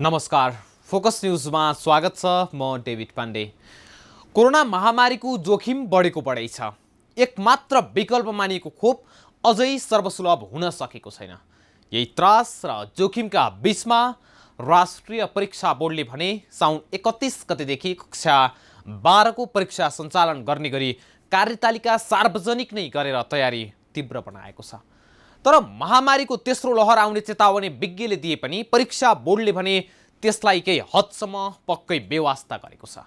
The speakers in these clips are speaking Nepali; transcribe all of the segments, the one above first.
नमस्कार, फोकस न्यूजमा स्वागत छ। म डेभिड पाण्डे। कोरोना महामारीको जोखिम बढेको बढै छ। एकमात्र विकल्प मानिएको खोप अझै सर्वसुलभ हुन सकेको छैन। यही त्रास र जोखिमका बीचमा राष्ट्रिय परीक्षा बोर्डले भने साउन 31 गतेदेखि कक्षा 12 को परीक्षा सञ्चालन गर्ने गरी कार्यतालिका सार्वजनिक नै गरेर तयारी तीव्र बनाएको छ। तर महामारीको तेस्रो लहर आउने चेतावनी विज्ञले दिए पनि परीक्षा बोर्डले भने त्यसलाई केही हदसम्म पक्कै बेवास्ता गरेको छ।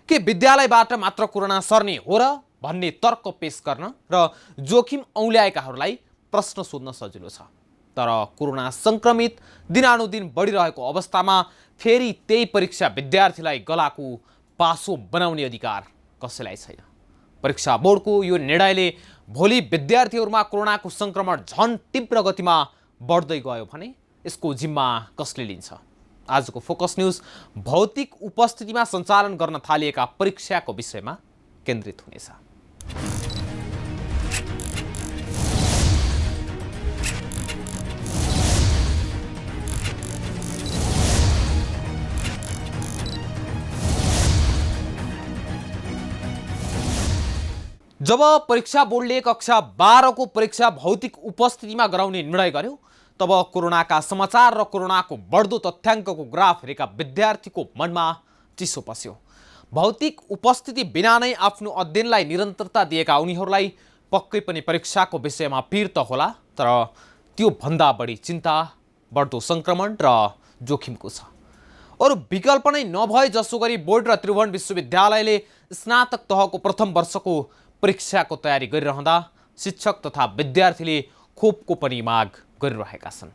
के विद्यालयबाट मात्र कोरोना सर्ने हो र भन्ने तर्क पेश गर्न र जोखिम औल्याएकाहरूलाई प्रश्न सोध्न सजिलो छ। तर कोरोना संक्रमित दिनानुदिन बढिरहेको अवस्थामा फेरि त्यही परीक्षा विद्यार्थीलाई गलाको पासो बनाउने अधिकार कसैलाई छैन। परीक्षा बोर्डको यो निर्णयले भोलि विद्यार्थीहरूमा कोरोनाको संक्रमण झन तीव्र गतिमा बढ्दै गयो भने यसको जिम्मा कसले लिन्छ? आजको फोकस न्यूज भौतिक उपस्थितिमा सञ्चालन गर्न थालिएका परीक्षाको विषयमा केन्द्रित हुनेछ। जब परीक्षा बोर्डले कक्षा 12 को परीक्षा भौतिक उपस्थितिमा गराउने निर्णय गर्यो तब कोरोनाका समाचार र कोरोनाको बढ्दो तथ्याङ्कको ग्राफ हेरेका विद्यार्थीको मनमा चिसो पस्यो। भौतिक उपस्थिति बिना नै आफ्नो अध्ययनलाई निरन्तरता दिएका उनीहरूलाई पक्कै पनि परीक्षाको विषयमा पीर त होला, तर त्यो भन्दा बढी चिन्ता बढ्दो संक्रमण र जोखिमको छ। अरू विकल्प नै नभए जसो गरी बोर्ड र त्रिभुवन विश्वविद्यालयले स्नातक तहको प्रथम वर्षको परीक्षाको तयारी गरिरहँदा शिक्षक तथा विद्यार्थीले खोपको पनि माग गरिरहेका छन्।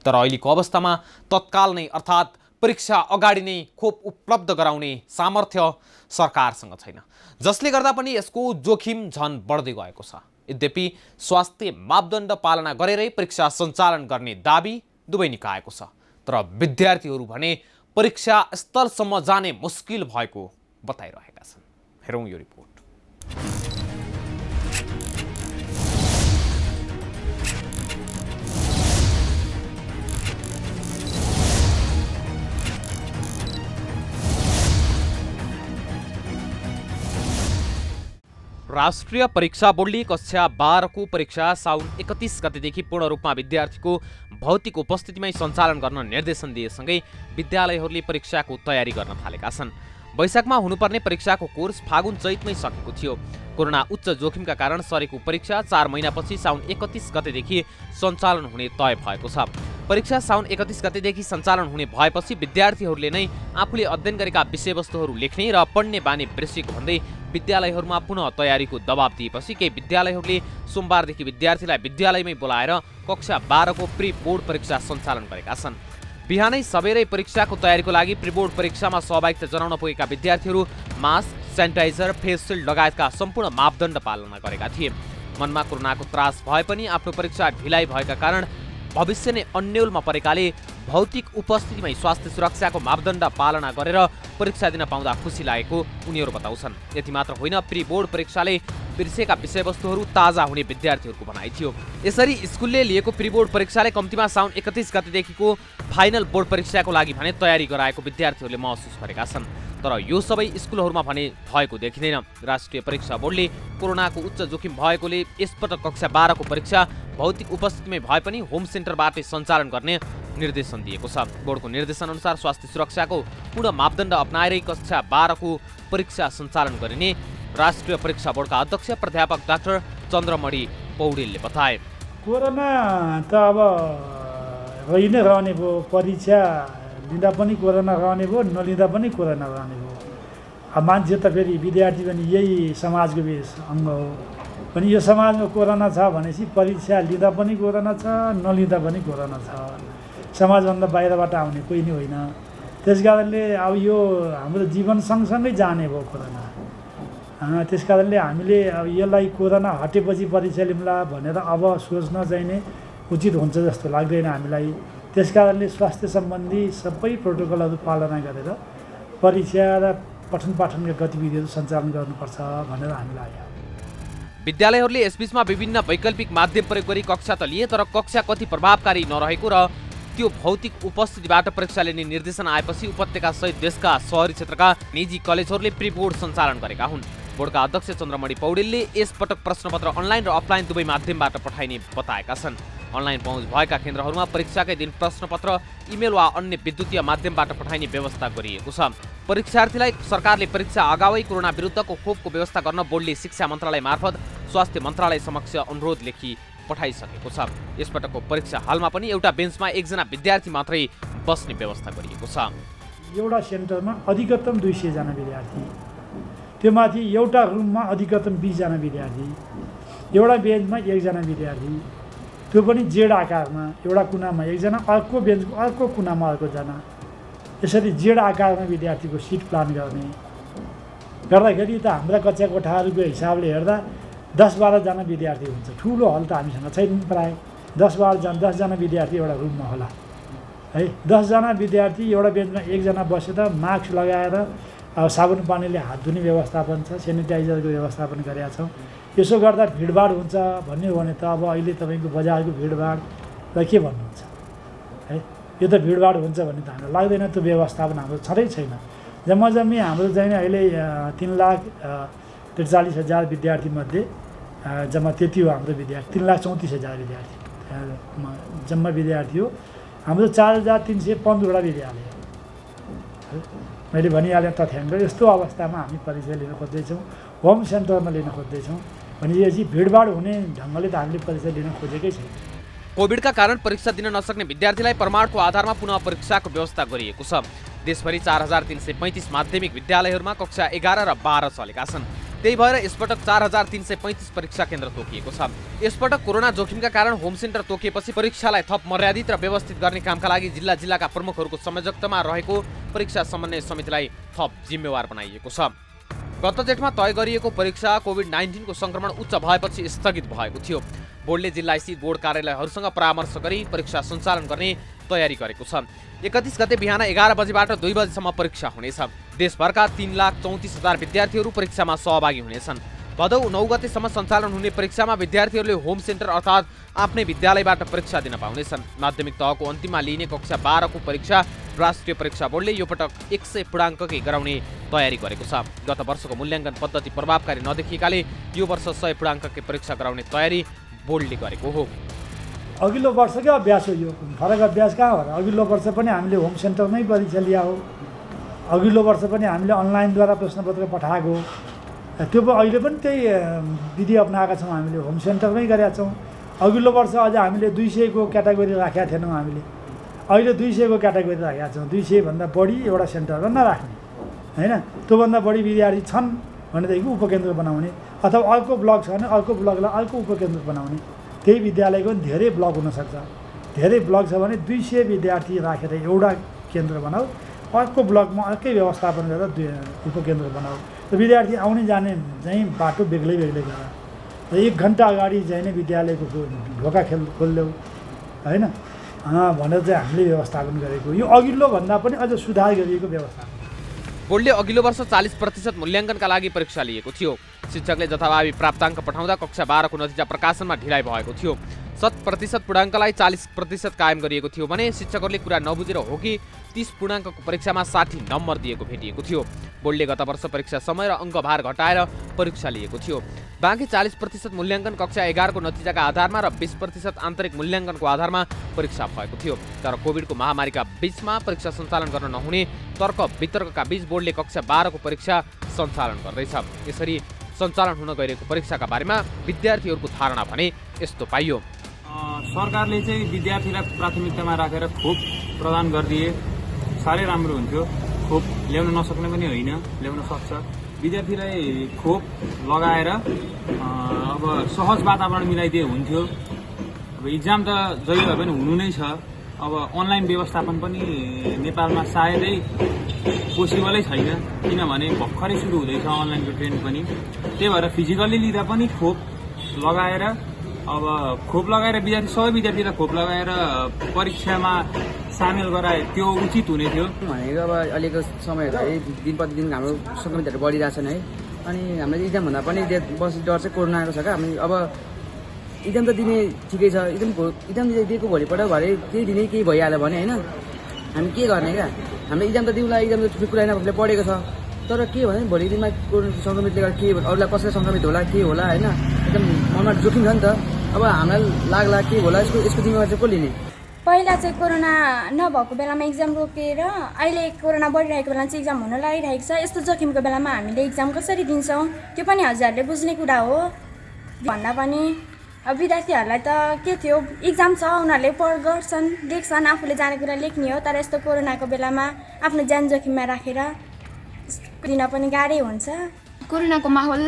तर अहिलेको अवस्थामा तत्काल नै अर्थात् परीक्षा अगाडि नै खोप उपलब्ध गराउने सामर्थ्य सरकारसँग छैन, जसले गर्दा पनि यसको जोखिम झन बढ्दै गएको छ। यद्यपि स्वास्थ्य मापदण्ड पालना गरेरै परीक्षा सञ्चालन गर्ने दाबी दुवै निकायको छ, तर विद्यार्थीहरू भने परीक्षा स्थलसम्म जाने मुस्किल भएको बताइरहेका छन्। हेरौँ यो रिपोर्ट। राष्ट्रिय परीक्षा बोर्डले कक्षा 12 को परीक्षा साउन 31 गतेदेखि पूर्ण रूपमा विद्यार्थीको भौतिक उपस्थितिमै सञ्चालन गर्न निर्देशन दिएसँगै विद्यालयहरूले परीक्षाको तयारी गर्न थालेका छन्। वैशाखमा हुनुपर्ने परीक्षाको कोर्स फागुन चैतमै सकेको थियो। कोरोना उच्च जोखिमका कारण सरेको परीक्षा 4 महिनापछि साउन 31 गतेदेखि सञ्चालन हुने तय भएको छ। परीक्षा साउन 31 गतेदेखि सञ्चालन हुने भएपछि विद्यार्थीहरूले नै आफूले अध्ययन गरेका विषयवस्तुहरू लेख्ने र पढ्ने बानी बिर्सेको भन्दै विद्यालयहरूमा पुनः तयारीको दबाब दिएपछि केही विद्यालयहरूले सोमबारदेखि विद्यार्थीलाई विद्यालयमै बोलाएर कक्षा 12 को प्री बोर्ड परीक्षा सञ्चालन गरेका छन्। बिहानै सबेरै परीक्षाको तयारीको लागि प्री बोर्ड परीक्षामा सहभागिता जनाउन पुगेका विद्यार्थीहरू मास्क, सेनिटाइजर, फेस सिल्ड लगायतका सम्पूर्ण मापदण्ड पालना गरेका थिए। मनमा कोरोनाको त्रास भए पनि आफ्नो परीक्षा ढिलाइ भएका कारण भविष्य नै अन्यलमा परेकाले भौतिक उपस्थितिमै स्वास्थ्य सुरक्षाको मापदण्ड पालना गरेर परीक्षा दिन पाउँदा खुसी लागेको उनीहरू बताउँछन्। यति मात्र होइन, प्री बोर्ड परीक्षाले बिर्सेका विषयवस्तुहरू ताजा हुने विद्यार्थीहरूको भनाइ थियो। यसरी स्कुलले लिएको प्री बोर्ड परीक्षाले कम्तीमा साउन 31 गतेदेखिको फाइनल बोर्ड परीक्षाको लागि भने तयारी गराएको विद्यार्थीहरूले महसुस गरेका छन्। तर यो सबै स्कुलहरूमा भने भएको देखिँदैन। राष्ट्रिय परीक्षा बोर्डले कोरोनाको उच्च जोखिम भएकोले यसपटक कक्षा 12 को परीक्षा भौतिक उपस्थितिमै भए पनि होम सेन्टरबाटै सञ्चालन गर्ने निर्देशन दिएको छ। बोर्डको निर्देशन अनुसार स्वास्थ्य सुरक्षाको पूर्ण मापदण्ड अपनाएरै कक्षा 12 को परीक्षा सञ्चालन गरिने राष्ट्रिय परीक्षा बोर्डका अध्यक्ष प्राध्यापक डाक्टर चन्द्रमणि पौडेलले बताए। कोरोना त अब रहि नै रहने भयो। परीक्षा लिँदा पनि कोरोना रहने भयो, नलिँदा पनि कोरोना रहने भयो। अब मान्छे त फेरि विद्यार्थी पनि यही समाजको अङ्ग हो। पनि यो समाजमा कोरोना छ भनेपछि परीक्षा लिँदा पनि कोरोना छ, नलिँदा पनि कोरोना छ। समाजभन्दा बाहिरबाट आउने कोही नै होइन। त्यस कारणले अब यो हाम्रो जीवन सँगसँगै जाने भयो कोरोना। त्यस कारणले हामीले अब यसलाई कोरोना हटेपछि परीक्षा लिउँला भनेर अब सोच्न चाहिँ नै उचित हुन्छ जस्तो लाग्दैन हामीलाई। त्यस कारणले स्वास्थ्य सम्बन्धी सबै प्रोटोकलहरू पालना गरेर परीक्षा र पठन पाठनका गतिविधिहरू सञ्चालन गर्नुपर्छ भनेर हामीलाई लाग्यो। विद्यालयहरूले यसबीचमा विभिन्न वैकल्पिक माध्यम प्रयोग गरी कक्षा त लिए, तर कक्षा कति प्रभावकारी नरहेको र त्यो भौतिक उपस्थितिबाट परीक्षा लिने निर्देशन आएपछि उपत्यका सहित देशका शहरी क्षेत्रका निजी कलेजहरूले प्री बोर्ड सञ्चालन गरेका हुन्। बोर्डका अध्यक्ष चन्द्रमणि पौडेलले यसपटक प्रश्नपत्र अनलाइन र अफलाइन दुवै माध्यमबाट पठाइने बताएका छन्। अनलाइन पहुँच भएका केन्द्रहरूमा परीक्षाकै दिन प्रश्नपत्र इमेल वा अन्य विद्युतीय माध्यमबाट पठाइने व्यवस्था गरिएको छ। परीक्षार्थीलाई सरकारले परीक्षा अगावै कोरोना विरुद्धको खोपको व्यवस्था गर्न बोर्डले शिक्षा मन्त्रालय मार्फत स्वास्थ्य मन्त्रालय समक्ष अनुरोध लेखी पठाइसकेको छ। यसपटकको परीक्षा हलमा पनि एउटा बेन्चमा एकजना विद्यार्थी मात्रै बस्ने व्यवस्था गरिएको छ। एउटा सेन्टरमा अधिकतम 200 जना विद्यार्थी, त्यो माथि एउटा रुममा अधिकतम 20 जना विद्यार्थी, एउटा बेन्चमा 1 जना विद्यार्थी, त्यो पनि जेड आकारमा, एउटा कुनामा 1 जना, अर्को बेन्चको अर्को कुनामा अर्को जना, यसरी जेड आकारमा विद्यार्थीको सिट प्लान गर्दाखेरि त हाम्रा कक्षा कोठाहरूको हिसाबले हेर्दा 10-12 जना विद्यार्थी हुन्छ। ठुलो हल त हामीसँग छैन, प्राय 10 जना विद्यार्थी एउटा रुममा होला है। 10 जना विद्यार्थी एउटा बेन्चमा 1 जना बसेर मास्क लगाएर साबुन पानीले हात धुने व्यवस्थापन छ, सेनिटाइजरको व्यवस्थापन गरेका छौँ। यसो गर्दा भिडभाड हुन्छ भन्ने हो भने त अब अहिले तपाईँको बजारको भिडभाड र के भन्नुहुन्छ है, यो त भिडभाड हुन्छ भन्ने त हामीलाई लाग्दैन। त्यो व्यवस्थापन हाम्रो छँदै छैन। जम्मी हाम्रो चाहिँ अहिले 3,43,000 विद्यार्थीमध्ये जम्मा त्यति हो हाम्रो विद्यार्थी, 3,34,000 विद्यार्थी जम्मा विद्यार्थी हो। हाम्रो 4,315वटा विद्यालय, मैले भनिहालेँ तथ्याङ्क। यस्तो अवस्थामा हामी परीक्षा लिन खोज्दैछौँ, होम सेन्टरमा लिन खोज्दैछौँ भनेपछि भिडभाड हुने ढङ्गले त हामीले परीक्षा लिन खोजेकै छैन। कोभिडका कारण परीक्षा दिन नसक्ने विद्यार्थीलाई प्रमाणको आधारमा पुनः परीक्षाको व्यवस्था गरिएको छ। देशभरि 4,335 माध्यमिक विद्यालयहरूमा कक्षा 11 र 12 चलेका छन्। त्यही भएर यसपटक 4,335 परीक्षा केन्द्र तोकिएको छ। यसपटक कोरोना जोखिमका कारण होम सेन्टर तोकिएपछि परीक्षालाई थप मर्यादित र व्यवस्थित गर्ने कामका लागि जिल्लाका प्रमुखहरूको संयोजकतामा रहेको परीक्षा समन्वय समितिलाई थप जिम्मेवार बनाइएको छ। गत जेठमा तय गरिएको परीक्षा कोभिड-19 को सङ्क्रमण उच्च भएपछि स्थगित भएको थियो। बोर्डले जिल्लास्थित बोर्ड कार्यालयहरूसँग परामर्श गरी परीक्षा सञ्चालन गर्ने तयारी गरेको छ। 31 गते बिहान 11 बजेबाट 2 बजेसम्म परीक्षा हुनेछ। देशभरका 3,34,000 विद्यार्थीहरू परीक्षामा सहभागी हुनेछन्। भदौ 9 गतेसम्म सञ्चालन हुने परीक्षामा विद्यार्थीहरूले होम सेन्टर अर्थात् आफ्नै विद्यालयबाट परीक्षा दिन पाउनेछन्। माध्यमिक तहको अन्तिममा लिइने कक्षा 12 को परीक्षा राष्ट्रिय परीक्षा बोर्डले यो पटक 100 पूर्णाङ्ककै गराउने तयारी गरेको छ। गत वर्षको मूल्याङ्कन पद्धति प्रभावकारी नदेखिएकाले यो वर्ष 100 पूर्णाङ्ककै परीक्षा गराउने तयारी बोर्डले गरेको हो। अघिल्लो वर्षकै अभ्यास हो यो, फरक अभ्यास कहाँ हो र? अघिल्लो वर्ष पनि हामीले होम सेन्टरमै परीक्षा लिया हो, अघिल्लो वर्ष पनि हामीले अनलाइनद्वारा प्रश्नपत्र पठाएको, त्यो अहिले पनि त्यही विधि अपनाएका छौँ। हामीले होम सेन्टरमै गरेका छौँ। अघिल्लो वर्ष अझ हामीले 200 को क्याटेगोरी राखेका थिएनौँ हामीले, अहिले 200 को क्याटेगोरी राखेका छौँ। 200 भन्दा बढी एउटा सेन्टरमा नराख्ने होइन, त्योभन्दा बढी विद्यार्थी छन् भनेदेखि उपकेन्द्र बनाउने, अथवा अर्को ब्लक छ भने अर्को ब्लकलाई अर्को उपकेन्द्र बनाउने। त्यही विद्यालयको पनि धेरै ब्लक हुनसक्छ, धेरै ब्लक छ भने 200 विद्यार्थी राखेर एउटा केन्द्र बनाऊ, अर्को ब्लकमा अर्कै व्यवस्थापन गरेर उपकेन्द्र बनाऊ। र विद्यार्थी आउने जाने चाहिँ बाटो बेग्लै गरेर र 1 घन्टा अगाडि चाहिँ नै विद्यालयको ढोका खोलिदेऊ होइन भनेर चाहिँ हामीले व्यवस्थापन गरेको। यो अघिल्लो भन्दा पनि अझ सुधार गरिएको व्यवस्थापन। बोर्डले अघिल्लो वर्ष 40% मूल्याङ्कनका लागि परीक्षा लिएको थियो। शिक्षकले जथाभावी प्राप्ताङ्क पठाउँदा कक्षा 12 को नतिजा प्रकाशनमा ढिलाइ भएको थियो। 100% पूर्णाङ्कलाई 40% कायम गरिएको थियो भने शिक्षकहरूले कुरा नबुझेर हो कि 30 पूर्णाङ्कको परीक्षामा 60 नम्बर दिएको भेटिएको थियो। बोर्डले गत वर्ष परीक्षा समय र अङ्कभार घटाएर परीक्षा लिएको थियो। बाँकी 40% मूल्याङ्कन कक्षा 11 को नतिजाका आधारमा र 20% आन्तरिक मूल्याङ्कनको आधारमा परीक्षा भएको थियो। तर कोभिडको महामारीका बीचमा परीक्षा सञ्चालन गर्न नहुने तर्क वितर्कका बीच बोर्डले कक्षा 12 को परीक्षा सञ्चालन गर्दैछ। यसरी सञ्चालन हुन गइरहेको परीक्षाका बारेमा विद्यार्थीहरूको धारणा भने यस्तो पाइयो। सरकारले चाहिँ विद्यार्थीलाई प्राथमिकतामा राखेर खोप प्रदान गरिदिए साह्रै राम्रो हुन्थ्यो। खोप ल्याउन नसक्ने पनि होइन, ल्याउन सक्छ। विद्यार्थीलाई खोप लगाएर अब सहज वातावरण मिलाइदिए हुन्थ्यो। अब इक्जाम त जहिले भए पनि हुनु नै छ। अब अनलाइन व्यवस्थापन पनि नेपालमा सायदै पोसिबलै छैन, किनभने भर्खरै सुरु हुँदैछ अनलाइनको ट्रेन्ड पनि। त्यही भएर फिजिकल्ली लिँदा पनि खोप लगाएर विद्यार्थी सबै विद्यार्थीलाई खोप लगाएर परीक्षामा सामेल गराए त्यो उचित हुने थियो भनेको। अब अहिलेको समयहरू है दिन प्रतिदिन हाम्रो सङ्क्रमितहरू बढिरहेछन् है, अनि हाम्रो इक्जाम भन्दा पनि बसी डर चाहिँ कोरोनाको छ क्या। हामी अब इक्जाम त दिने ठिकै छ, इक्जाम दिएको भोलिपल्ट घरै केही दिने केही भइहाल्यो भने होइन हामी के गर्ने क्या। हामीले इक्जाम त दिउँला, इक्जाम त ठुलो कुरा होइन, आफूले पढेको छ, तर के भने भोलिको दिनमा कोरोना सङ्क्रमितले गर्दा के अरूलाई कसैलाई सङ्क्रमित होला के होला होइन, एकदम मनमा जोखिम छ नि त। अब हामीलाई लाग्ला के होला यसको जिम्मेवारी चाहिँ को लिने? पहिला चाहिँ कोरोना नभएको बेलामा इक्जाम रोकेर अहिले कोरोना बढिरहेको बेलामा चाहिँ इक्जाम हुन लागिरहेको छ। यस्तो जोखिमको बेलामा हामीले इक्जाम कसरी दिन्छौँ त्यो पनि हजुरहरूले बुझ्ने कुरा हो। भन्दा पनि अब विद्यार्थीहरूलाई त के थियो, इक्जाम छ उनीहरूले गर्छन् लेख्छन्, आफूले जाने कुरा लेख्ने हो, तर यस्तो कोरोनाको बेलामा आफ्नो ज्यान जोखिममा राखेर दिन पनि गाह्रै हुन्छ। कोरोनाको माहौल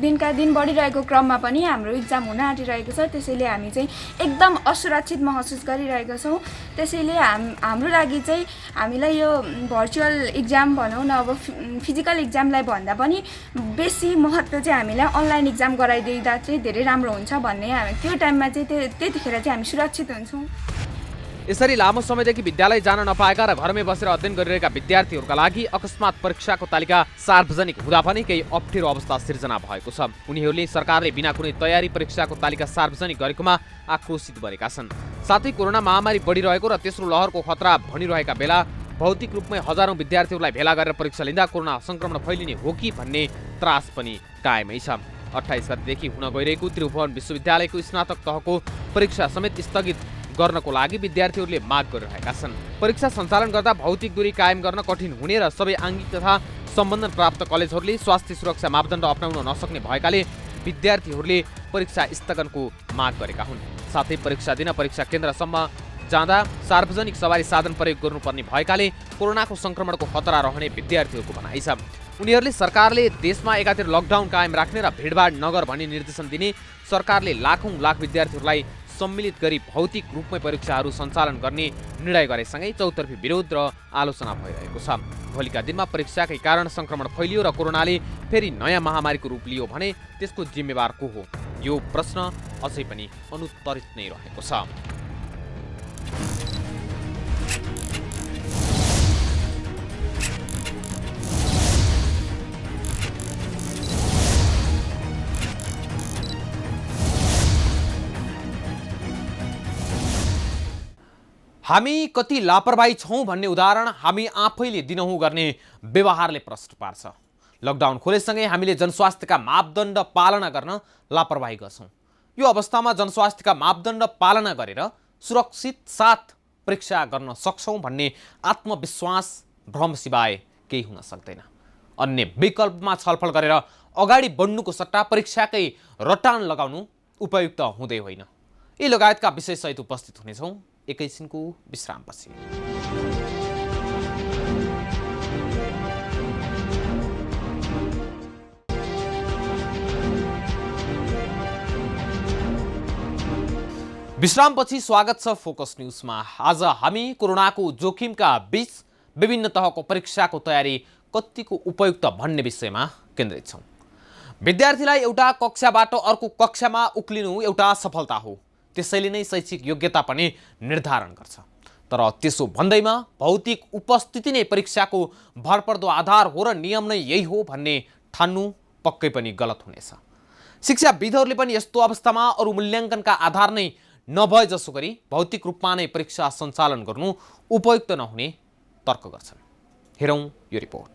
दिनका दिन बढिरहेको क्रममा पनि हाम्रो इक्जाम हुन आँटिरहेको छ, त्यसैले हामी चाहिँ एकदम असुरक्षित महसुस गरिरहेका छौँ। त्यसैले हाम्रो लागि चाहिँ हामीलाई यो भर्चुअल इक्जाम भनौँ न, अब फिजिकल इक्जामलाई भन्दा पनि बेसी महत्त्व चाहिँ हामीलाई अनलाइन इक्जाम गराइदिँदा चाहिँ धेरै राम्रो हुन्छ भन्ने हामी त्यो टाइममा चाहिँ त्यतिखेर चाहिँ हामी सुरक्षित हुन्छौँ। यसरी लामो समयदेखि विद्यालय जान नपाएका र घरमै बसेर अध्ययन गरिरहेका विद्यार्थीहरूका लागि अकस्मात परीक्षाको तालिका सार्वजनिक हुँदा पनि केही अप्ठ्यारो अवस्था सिर्जना भएको छ। उनीहरूले सरकारले बिना कुनै तयारी परीक्षाको तालिका सार्वजनिक गरेकोमा आक्रोशित बनेका छन्। साथै कोरोना महामारी बढिरहेको र तेस्रो लहरको खतरा भनिरहेका बेला भौतिक रूपमै हजारौं विद्यार्थीहरूलाई भेला गरेर परीक्षा लिँदा कोरोना संक्रमण फैलिने हो कि भन्ने त्रास पनि कायमै छ। 28 गतेदेखि हुन गइरहेको त्रिभुवन विश्वविद्यालयको स्नातक तहको परीक्षा समेत स्थगित गर्नको लागि विद्यार्थीहरूले माग गरिरहेका छन्। परीक्षा सञ्चालन गर्दा भौतिक दूरी कायम गर्न कठिन हुने र सबै आङ्गिक तथा सम्बन्धन प्राप्त कलेजहरूले स्वास्थ्य सुरक्षा मापदण्ड अपनाउन नसक्ने भएकाले विद्यार्थीहरूले परीक्षा स्थगनको माग गरेका हुन्। साथै परीक्षा दिन परीक्षा केन्द्रसम्म जाँदा सार्वजनिक सवारी साधन प्रयोग गर्नुपर्ने भएकाले कोरोनाको संक्रमणको खतरा रहने विद्यार्थीहरूको भनाइ छ। उनीहरूले सरकारले देशमा एकातिर लकडाउन कायम राख्ने र भिडभाड नगर भन्ने निर्देशन दिने, सरकारले लाख विद्यार्थीहरूलाई सम्मिलित गरी भौतिक रूपमै परीक्षाहरू सञ्चालन गर्ने निर्णय गरेसँगै चौतर्फी विरोध र आलोचना भइरहेको छ। भोलिका दिनमा परीक्षाकै कारण संक्रमण फैलियो र कोरोनाले फेरि नयाँ महामारीको रूप लियो भने त्यसको जिम्मेवार को हो? यो प्रश्न अझै पनि अनुत्तरित नै रहेको छ। हामी कति लापरवाही छौँ भन्ने उदाहरण हामी आफैले दिनहुँ गर्ने व्यवहारले प्रश्न पार्छ। लकडाउन खोलेसँगै हामीले जनस्वास्थ्यका मापदण्ड पालना गर्न लापरवाही गर्छौँ। यो अवस्थामा जनस्वास्थ्यका मापदण्ड पालना गरेर सुरक्षित साथ परीक्षा गर्न सक्छौँ भन्ने आत्मविश्वास भ्रम सिवाय केही हुन सक्दैन। अन्य विकल्पमा छलफल गरेर अगाडि बढ्नुको सट्टा परीक्षाकै रटान लगाउनु उपयुक्त हुँदै होइन। यी लगायतका विषयसहित उपस्थित हुनेछौँ एकैछिनको विश्रामपछि। विश्रामपछि स्वागत छ फोकस न्यूजमा। आज हामी कोरोनाको जोखिमका बीच विभिन्न तहको परीक्षाको तयारी कतिको उपयुक्त भन्ने विषयमा केन्द्रित छौँ। विद्यार्थीलाई एउटा कक्षाबाट अर्को कक्षामा उक्लिनु एउटा सफलता हो, त्यसैले नै शैक्षिक योग्यता पनि निर्धारण गर्छ। तर त्यसो भन्दैमा भौतिक उपस्थिति नै परीक्षाको भरपर्दो आधार हो र नियम नै यही हो भन्ने ठान्नु पक्कै पनि गलत हुनेछ। शिक्षाविदहरूले पनि यस्तो अवस्थामा अरू मूल्याङ्कनका आधार नै नभए जसो गरी भौतिक रूपमा नै परीक्षा सञ्चालन गर्नु उपयुक्त नहुने तर्क गर्छन्। हेरौँ यो रिपोर्ट।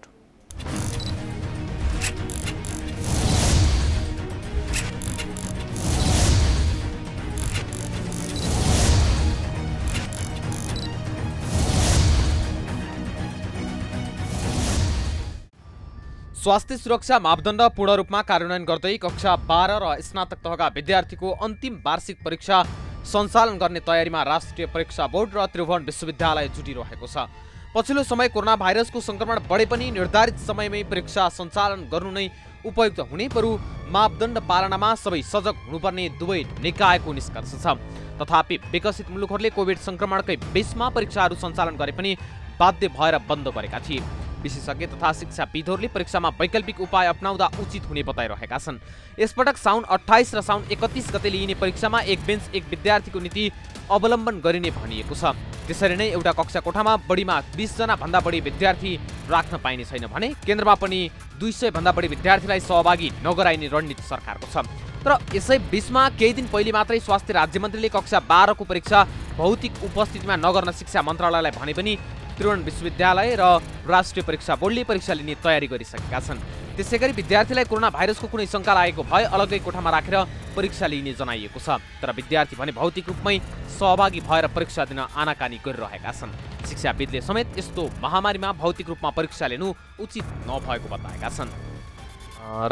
स्वास्थ्य सुरक्षा मापदण्ड पूर्ण रूपमा कार्यान्वयन गर्दै कक्षा 12 र स्नातक तहका विद्यार्थीको अन्तिम वार्षिक परीक्षा सञ्चालन गर्ने तयारीमा राष्ट्रिय परीक्षा बोर्ड र त्रिभुवन विश्वविद्यालय जुटिरहेको छ। पछिल्लो समय कोरोना भाइरसको संक्रमण बढे पनि निर्धारित समयमै परीक्षा सञ्चालन गर्नु नै उपयुक्त हुने, बरु मापदण्ड पालनामा सबै सजग हुनुपर्ने दुवै निकायको निष्कर्ष छ। तथापि विकसित मुलुकहरूले कोभिड संक्रमणकै बीचमा परीक्षाहरू सञ्चालन गरे पनि बाध्य भएर बन्द गरेका थिए। विशेषज्ञ तथा शिक्षाविदहरूले परीक्षामा वैकल्पिक उपाय अपनाउँदा उचित हुने बताइरहेका छन्। यसपटक साउन 28 र साउन 31 गते लिइने परीक्षामा एक बेन्च एक विद्यार्थीको नीति अवलम्बन गरिने भनिएको छ। त्यसरी नै एउटा कक्षा कोठामा बढीमा 20 जना भन्दा बढी विद्यार्थी राख्न पाइने छैन भने केन्द्रमा पनि 200 भन्दा बढी विद्यार्थीलाई सहभागी नगराइने रणनीति सरकारको छ। तर यसै बीचमा केही दिन पहिले मात्रै स्वास्थ्य राज्यमन्त्रीले कक्षा 12 को परीक्षा भौतिक उपस्थितिमा नगर्न शिक्षा मन्त्रालयलाई भने पनि त्रिभुवन विश्वविद्यालय र राष्ट्रिय परीक्षा बोर्डले परीक्षा लिने तयारी गरिसकेका छन्। त्यसैगरी विद्यार्थीलाई कोरोना भाइरसको कुनै शङ्का लागेको भए अलग्गै कोठामा राखेर परीक्षा लिने जनाइएको छ। तर विद्यार्थी भने भौतिक रूपमै सहभागी भएर परीक्षा दिन आनाकानी गरिरहेका छन्। शिक्षाविदले समेत यस्तो महामारीमा भौतिक रूपमा परीक्षा लिनु उचित नभएको बताएका छन्।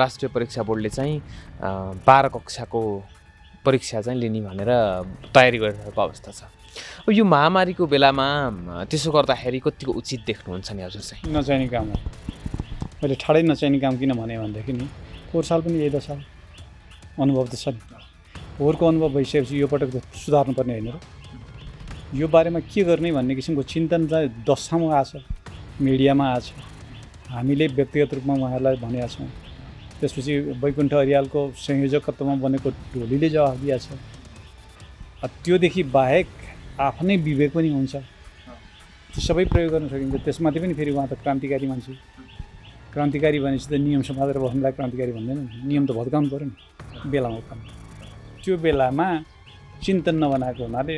राष्ट्रिय परीक्षा बोर्डले चाहिँ 12 कक्षाको परीक्षा चाहिँ लिने भनेर तयारी गरिरहेको अवस्था छ। अब यो महामारीको बेलामा त्यसो गर्दाखेरि कतिको उचित देख्नुहुन्छ नि हजुर चाहिँ? नचाहिने काम हो। मैले ठाडै नचाहिने काम किन भने भनेदेखि नि पोहोर साल पनि यही दशा अनुभव त छ नि। पोहोरको अनुभव भइसकेपछि यो पटक त सुधार्नुपर्ने होइन र। यो बारेमा के गर्ने भन्ने किसिमको चिन्तन चाहिँ दशामा आछ, मिडियामा आछ, हामीले व्यक्तिगत रूपमा उहाँहरूलाई भनेका छौँ। त्यसपछि वैकुण्ठ अरियालको संयोजकत्वमा बनेको टोलीले जवाफ दिएको छ। त्योदेखि बाहेक आफ्नै विवेक पनि हुन्छ, त्यो सबै प्रयोग गर्न सकिन्छ। त्यसमाथि पनि फेरि उहाँ त क्रान्तिकारी मान्छे, क्रान्तिकारी भनेपछि त नियम समातेर बस्नुलाई क्रान्तिकारी भन्दैन, नियम त भत्काउनु पऱ्यो नि बेलामा काम। त्यो बेलामा चिन्तन नबनाएको हुनाले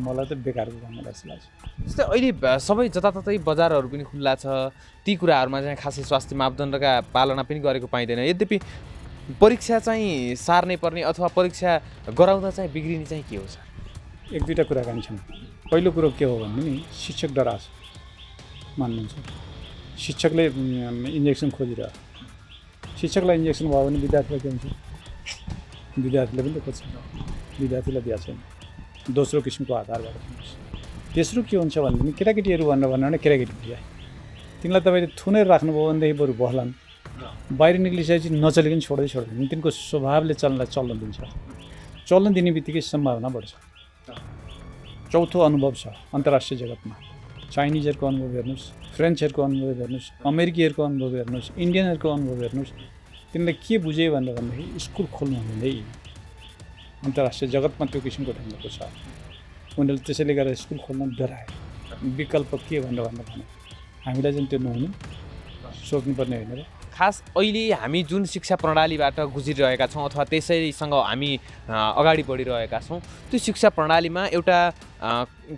मलाई त बेकारको काम जस्तो लाग्छ। जस्तै अहिले सबै जताततै बजारहरू पनि खुल्ला छ, ती कुराहरूमा चाहिँ खासै स्वास्थ्य मापदण्डका पालना पनि गरेको पाइँदैन। यद्यपि परीक्षा चाहिँ सार्नै पर्ने अथवा परीक्षा गराउँदा चाहिँ बिग्रिने चाहिँ के हो सर? एक दुईवटा कुराकानी छन्। पहिलो कुरो के हो भने नि शिक्षक डराछ मान्नुहुन्छ। शिक्षकले इन्जेक्सन खोजिरह, शिक्षकलाई इन्जेक्सन भयो भने विद्यार्थीलाई के हुन्छ? विद्यार्थीले पनि त खोज्छ, विद्यार्थीलाई दिएको छैन। दोस्रो किसिमको आधारबाट तेस्रो के हुन्छ भने केटाकेटीहरू भनेर भने केटाकेटी दिए तिनीलाई तपाईँले थुनेर राख्नुभयो भनेदेखि बरु बहलान्, बाहिर निक्लिसकेपछि नचलिकन छोड्दैन। तिनको स्वभावले चल्न दिन्छ, चल्न दिने बित्तिकै सम्भावना बढ्छ। चौथो अनुभव छ अन्तर्राष्ट्रिय जगतमा। चाइनिजहरूको अनुभव हेर्नुहोस्, फ्रेन्चहरूको अनुभव हेर्नुहोस्, अमेरिकीहरूको अनुभव हेर्नुहोस्, इन्डियनहरूको अनुभव हेर्नुहोस्। तिनीहरूले के बुझे भनेदेखि स्कुल खोल्नु हुँदै अन्तर्राष्ट्रिय जगतमा त्यो किसिमको ढङ्गको छ। उनीहरूले त्यसैले गर्दा स्कुल खोल्न डराए। विकल्प के भनेर भने हामीलाई चाहिँ त्यो नहुनु सोच्नुपर्ने होइन र। खास अहिले हामी जुन शिक्षा प्रणालीबाट गुज्रिरहेका छौँ अथवा त्यसैसँग हामी अगाडि बढिरहेका छौँ, त्यो शिक्षा प्रणालीमा एउटा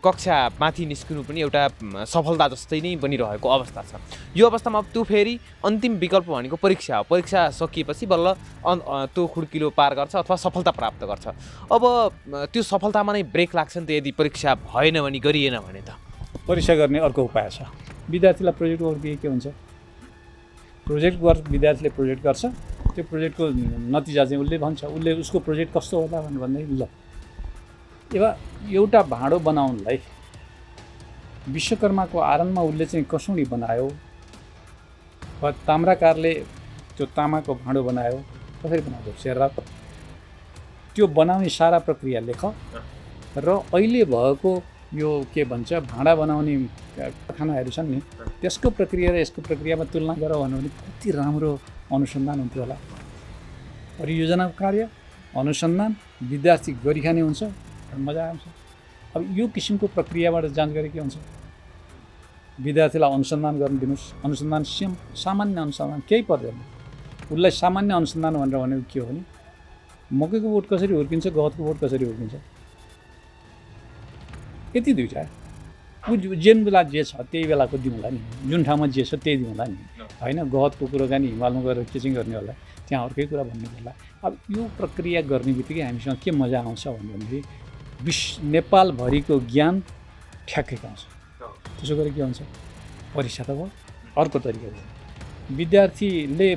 कक्षा माथि निस्किनु पनि एउटा सफलता जस्तै नै बनिरहेको अवस्था छ। यो अवस्थामा त्यो फेरि अन्तिम विकल्प भनेको परीक्षा हो। परीक्षा सकिएपछि बल्ल त्यो खुड्किलो पार गर्छ अथवा सफलता प्राप्त गर्छ। अब त्यो सफलतामा नै ब्रेक लाग्छ नि त यदि परीक्षा भएन भने, गरिएन भने त। परीक्षा गर्ने अर्को उपाय छ। विद्यार्थीलाई प्रोजेक्ट वर्क दिए के हुन्छ? प्रोजेक्ट वर्क विद्यार्थीले प्रोजेक्ट गर्छ, त्यो प्रोजेक्टको नतिजा चाहिँ उसले भन्छ, उसको प्रोजेक्ट कस्तो होला भनेदेखि ल एउटा भाँडो बनाउनलाई विश्वकर्माको आरनमा उसले चाहिँ कसौडी बनायो, ताम्राकारले त्यो तामाको भाँडो बनायो, कसरी बनाउँदो हेरेर त्यो बनाउने सारा प्रक्रिया लेख र अहिले भएको यो के भन्छ भाँडा बनाउने कारखानाहरू छन् नि त्यसको प्रक्रिया र यसको प्रक्रियामा तुलना गर भन्यो भने कति राम्रो अनुसन्धान हुन्थ्यो होला। परियोजना कार्य अनुसन्धान विद्यार्थी गरिखाने हुन्छ, मजा आउँछ। अब यो किसिमको प्रक्रियाबाट जाँच गरे के हुन्छ? विद्यार्थीलाई अनुसन्धान गर्न दिनुहोस्। अनुसन्धान सामान्य अनुसन्धान केही पर्दैन। उसलाई सामान्य अनुसन्धान भनेर भनेको के हो भने मकैको बोट कसरी हुर्किन्छ, गहतको बोट कसरी हुर्किन्छ, यति दुईवटा। जेन बेला जे छ त्यही बेलाको दिउँला नि, जुन ठाउँमा जे छ त्यही दिउँला नि, होइन? गहतको कुराकानी हिमालमा गएर टिचिङ गर्ने होला, त्यहाँ अर्कै कुरा भन्नु पर्ला। अब यो प्रक्रिया गर्ने बित्तिकै हामीसँग के मजा आउँछ भनेदेखि नेपालभरिको ज्ञान ठ्याक्कै आउँछ। त्यसो गरी के हुन्छ? परीक्षा त भयो। अर्को तरिका भयो, विद्यार्थीले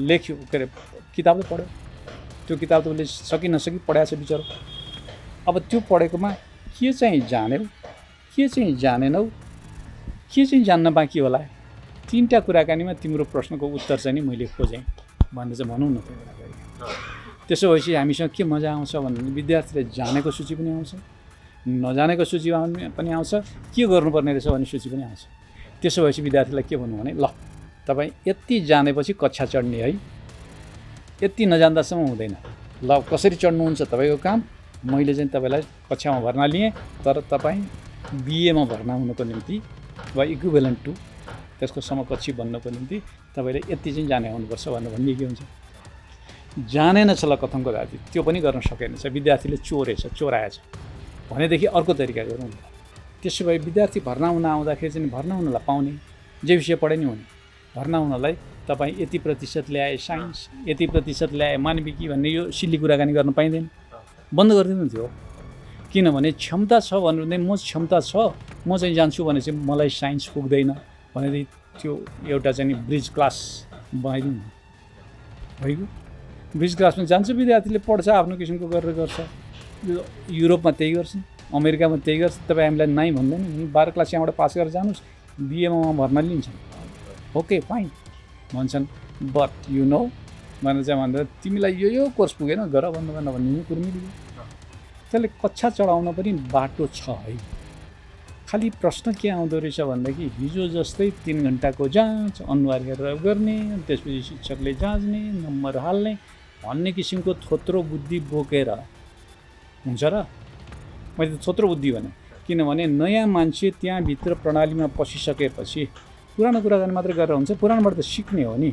लेख्यो के अरे किताब त पढ्यो, त्यो किताब त उसले सकि नसकि पढाएको छ बिचरो। अब त्यो पढेकोमा के चाहिँ जान्यौ, के चाहिँ जानेनौ, के चाहिँ जान्न बाँकी होला, तीनटा कुराकानीमा तिम्रो प्रश्नको उत्तर चाहिँ नि मैले खोजेँ भनेर चाहिँ भनौँ न। त्यसो भएपछि हामीसँग के मजा आउँछ भने विद्यार्थीले जानेको सूची पनि आउँछ, नजानेको सूची पनि आउँछ, के गर्नुपर्ने रहेछ भन्ने सूची पनि आउँछ। त्यसो भएपछि विद्यार्थीलाई के भन्नु भने ल तपाईँ यति जानेपछि कक्षा चढ्ने है, यति नजान्दासम्म हुँदैन, ल कसरी चढ्नुहुन्छ तपाईँको काम, मैले चाहिँ तपाईँलाई कक्षामा भर्ना लिएँ तर तपाईँ बिएमा भर्ना हुनको निम्ति वा इक्विभ्यालेन्ट टु त्यसको समकक्षी बन्नको निम्ति तपाईँले यति चाहिँ जाने हुनुपर्छ भनेर भन्ने के हुन्छ? जानेन छ ल कथमको जाति, त्यो पनि गर्न सकेन छ। विद्यार्थीले चोराएछ भनेदेखि अर्को तरिका गरौँ नि त। त्यसो भए विद्यार्थी भर्ना हुन आउँदाखेरि चाहिँ भर्ना हुनलाई पाउने, जे विषय पढे नि हुने, भर्ना हुनलाई तपाईँ यति प्रतिशत ल्याए साइन्स, यति प्रतिशत ल्याए मानविकी भन्ने यो सिल्ली कुराकानी गर्न पाइँदैन, बन्द गरिदिनु थियो। किनभने क्षमता छ भन्नु म क्षमता छ, म चाहिँ जान्छु भने चाहिँ मलाई साइन्स पुग्दैन भनेदेखि त्यो एउटा चाहिँ नि ब्रिज क्लास बनाइदिउँ न। भइगयो, ब्रिज क्लासमा जान्छ विद्यार्थीले, पढ्छ, आफ्नो किसिमको गरेर गर्छ। युरोपमा त्यही गर्छ, अमेरिकामा त्यही गर्छ। तपाईँ हामीलाई नाइ भन्दैन नि, 12 क्लास यहाँबाट पास गरेर जानुहोस्, बिएमा भर्ना लिन्छन्, ओके फाइन भन्छन्। बट यु नो भनेर चाहिँ भन्दा तिमीलाई यो कोर्स पुगेन गर भन्नु भन्ने कुरो मिल्यो। त्यसले कक्षा चढाउन पनि बाटो छ है। खालि प्रश्न के आउँदो रहेछ भन्दाखेरि हिजो जस्तै 3 घन्टाको जाँच अनुहार हेरेर गर्ने, त्यसपछि शिक्षकले जाँच्ने, नम्बर हाल्ने भन्ने किसिमको थोत्रो बुद्धि बोकेर हुन्छ र? मैले त थोत्रो बुद्धि भने किनभने नयाँ मान्छे त्यहाँभित्र प्रणालीमा पसिसकेपछि पुरानो कुराकानी मात्रै गरेर हुन्छ, पुरानोबाट त सिक्ने हो नि।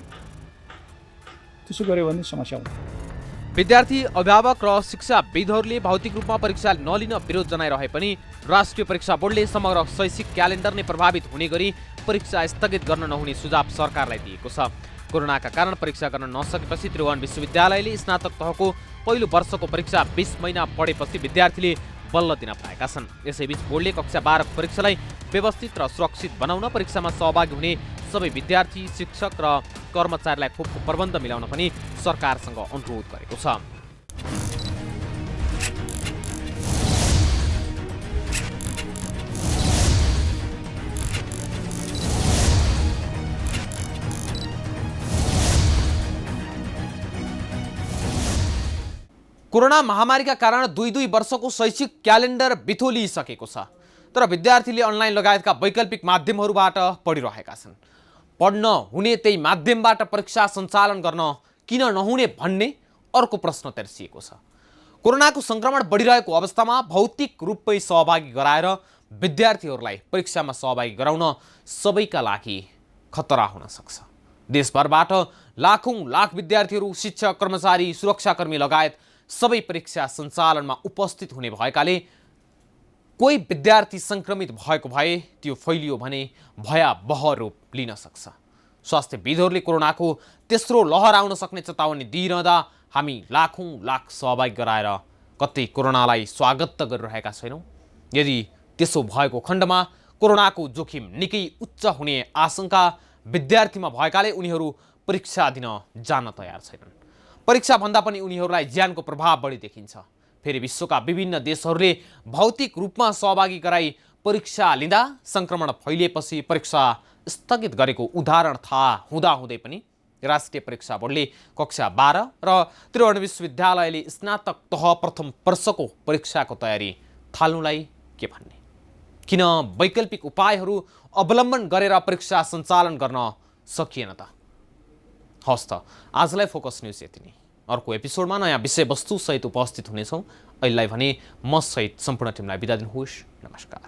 त्यसो गऱ्यो भने समस्या हुन्छ। विद्यार्थी, अभिभावक र शिक्षाविदहरूले भौतिक रूपमा परीक्षा नलिन विरोध जनाइरहे पनि राष्ट्रिय परीक्षा बोर्डले समग्र शैक्षिक क्यालेन्डर नै प्रभावित हुने गरी परीक्षा स्थगित गर्न नहुने सुझाव सरकारलाई दिएको छ। कोरोनाका कारण परीक्षा गर्न नसकेपछि त्रिभुवन विश्वविद्यालयले स्नातक तहको पहिलो वर्षको परीक्षा 20 महिना पढेपछि विद्यार्थीले बल्ल दिन पाएका छन्। यसैबीच बोर्डले कक्षा 12 को परीक्षालाई व्यवस्थित र सुरक्षित बनाउन परीक्षामा सहभागी हुने सबै विद्यार्थी, शिक्षक र कर्मचारीलाई खोपको प्रबन्ध मिलाउन पनि सरकारसँग अनुरोध गरेको छ। कोरोना महामारीका कारण 2 वर्षको शैक्षिक क्यालेन्डर बिथोलिसकेको छ, तर विद्यार्थीले अनलाइन लगायतका वैकल्पिक माध्यमहरूबाट पढिरहेका छन्। पढ्न हुने त्यही माध्यमबाट परीक्षा सञ्चालन गर्न किन नहुने भन्ने अर्को प्रश्न तेर्सिएको छ। कोरोनाको सङ्क्रमण बढिरहेको अवस्थामा भौतिक रूपमै सहभागी गराएर विद्यार्थीहरूलाई परीक्षामा सहभागी गराउन सबैका लागि खतरा हुन सक्छ। देशभरबाट लाख विद्यार्थीहरू, शिक्षक, कर्मचारी, सुरक्षाकर्मी लगायत सबै परीक्षा सञ्चालनमा उपस्थित हुने भएकाले कोही विद्यार्थी सङ्क्रमित भएको भए त्यो फैलियो भने भयावह रूप लिन सक्छ। स्वास्थ्यविदहरूले कोरोनाको तेस्रो लहर आउन सक्ने चेतावनी दिइरहँदा हामी लाख सहभागी गराएर कतै कोरोनालाई स्वागत त गरिरहेका छैनौँ। यदि त्यसो भएको खण्डमा कोरोनाको जोखिम निकै उच्च हुने आशंका विद्यार्थीमा भएकाले उनीहरू परीक्षा दिन जान तयार छैनन्। परीक्षा भन्दा पनि उनीहरूलाई ज्यानको प्रभाव बढी देखिन्छ। फेरि विश्वका विभिन्न देशहरूले भौतिक रूपमा सहभागी गराई परीक्षा लिँदा सङ्क्रमण फैलिएपछि परीक्षा स्थगित गरेको उदाहरण थाहा हुँदाहुँदै पनि राष्ट्रिय परीक्षा बोर्डले कक्षा 12 र त्रिभुवन विश्वविद्यालयले स्नातक तह प्रथम वर्षको परीक्षाको तयारी थाल्नुलाई के भन्ने? किन वैकल्पिक उपायहरू अवलम्बन गरेर परीक्षा सञ्चालन गर्न सकिएन त? हस् त, आजलाई फोकस न्युज यति नै। अर्को एपिसोडमा नयाँ विषयवस्तु सहित उपस्थित हुनेछौँ। अहिलेलाई भने म सहित सम्पूर्ण टिमलाई बिदा दिनुहोस्। नमस्कार।